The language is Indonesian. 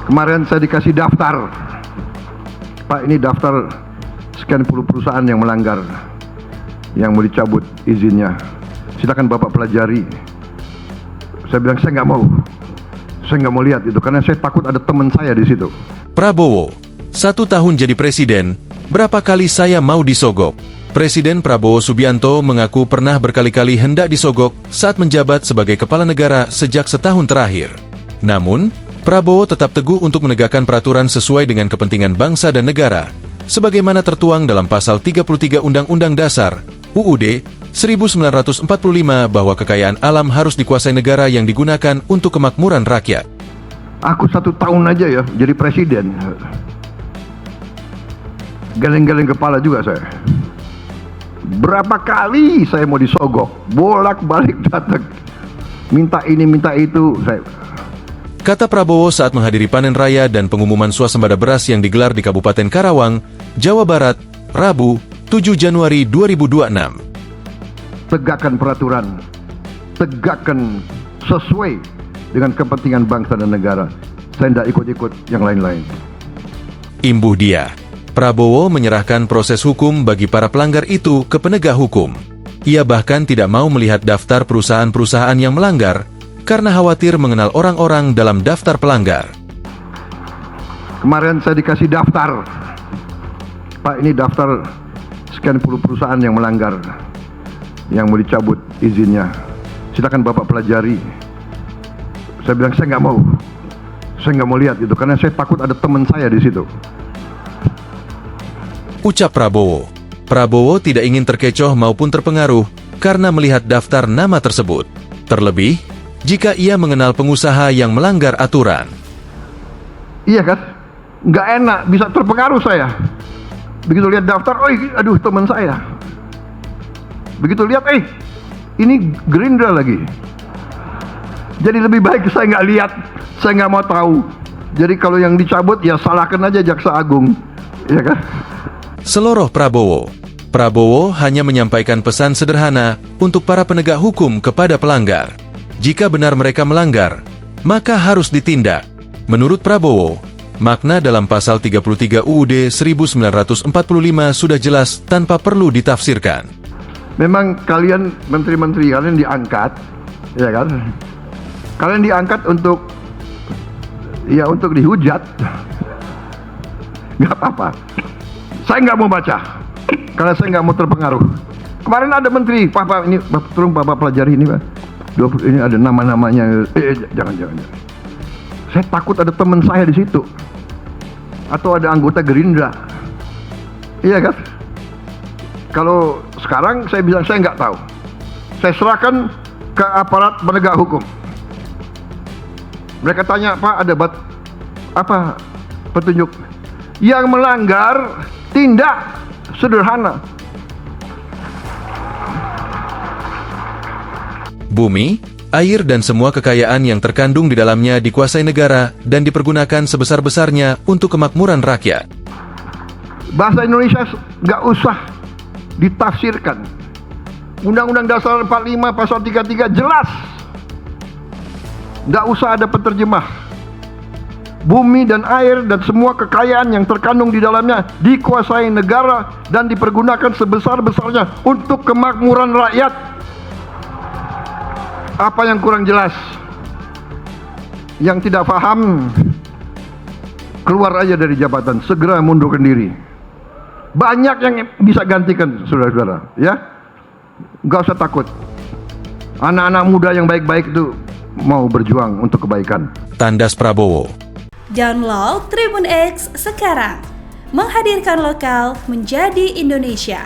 Kemarin saya dikasih daftar, Pak, ini daftar sekian puluh perusahaan yang melanggar, yang mau dicabut izinnya. Silakan Bapak pelajari. Saya bilang saya nggak mau lihat itu karena saya takut ada teman saya di situ. Prabowo, 1 tahun jadi presiden, berapa kali saya mau disogok? Presiden Prabowo Subianto mengaku pernah berkali-kali hendak disogok saat menjabat sebagai kepala negara sejak setahun terakhir. Namun, Prabowo tetap teguh untuk menegakkan peraturan sesuai dengan kepentingan bangsa dan negara, sebagaimana tertuang dalam pasal 33 Undang-Undang Dasar, UUD 1945 bahwa kekayaan alam harus dikuasai negara yang digunakan untuk kemakmuran rakyat. Aku 1 tahun aja ya jadi presiden. Geleng-geleng kepala juga saya. Berapa kali saya mau disogok, bolak-balik datang. Minta ini, minta itu, Kata Prabowo saat menghadiri panen raya dan pengumuman swasembada beras yang digelar di Kabupaten Karawang, Jawa Barat, Rabu, 7 Januari 2026. Tegakkan peraturan, tegakkan sesuai dengan kepentingan bangsa dan negara. Saya tidak ikut-ikut yang lain-lain. Imbuh dia, Prabowo menyerahkan proses hukum bagi para pelanggar itu ke penegak hukum. Ia bahkan tidak mau melihat daftar perusahaan-perusahaan yang melanggar, karena khawatir mengenal orang-orang dalam daftar pelanggar. Kemarin saya dikasih daftar, Pak, ini daftar sekian puluh perusahaan yang melanggar, yang mau dicabut izinnya. Silakan Bapak pelajari. Saya bilang saya nggak mau lihat itu karena saya takut ada teman saya di situ. Ucap Prabowo. Prabowo tidak ingin terkecoh maupun terpengaruh karena melihat daftar nama tersebut. Terlebih, jika ia mengenal pengusaha yang melanggar aturan. Iya kan? Nggak enak, bisa terpengaruh saya. Begitu lihat daftar, aduh teman saya. Begitu lihat, ini Gerindra lagi. Jadi lebih baik saya nggak lihat, saya nggak mau tahu. Jadi kalau yang dicabut ya salahkan aja Jaksa Agung, ya kan? Seloroh Prabowo. Prabowo hanya menyampaikan pesan sederhana untuk para penegak hukum kepada pelanggar. Jika benar mereka melanggar, maka harus ditindak. Menurut Prabowo, makna dalam pasal 33 UUD 1945 sudah jelas tanpa perlu ditafsirkan. Memang kalian menteri-menteri kalian diangkat, ya kan? Kalian diangkat untuk dihujat. Nggak apa-apa. Saya nggak mau baca, karena saya nggak mau terpengaruh. Kemarin ada menteri, Papa ini, tolong Papa pelajari ini, Pak. Ini ada nama-namanya. Jangan. Saya takut ada teman saya di situ, atau ada anggota Gerindra. Iya kan? Kalau sekarang saya bilang saya nggak tahu. Saya serahkan ke aparat penegak hukum. Mereka tanya, Pak, ada apa petunjuk? Yang melanggar tindak sederhana. Bumi, air dan semua kekayaan yang terkandung di dalamnya dikuasai negara dan dipergunakan sebesar-besarnya untuk kemakmuran rakyat. Bahasa Indonesia nggak usah ditafsirkan. Undang-Undang Dasar 45 pasal 33 jelas. Nggak usah ada penerjemah. Bumi dan air dan semua kekayaan yang terkandung di dalamnya dikuasai negara dan dipergunakan sebesar-besarnya untuk kemakmuran rakyat. Apa yang kurang jelas? Yang tidak paham, keluar aja dari jabatan, segera mundurkan diri. Banyak yang bisa gantikan, saudara-saudara, ya. Nggak usah takut. Anak-anak muda yang baik-baik itu mau berjuang untuk kebaikan. Tandas Prabowo. Download Tribun X sekarang. Menghadirkan lokal menjadi Indonesia.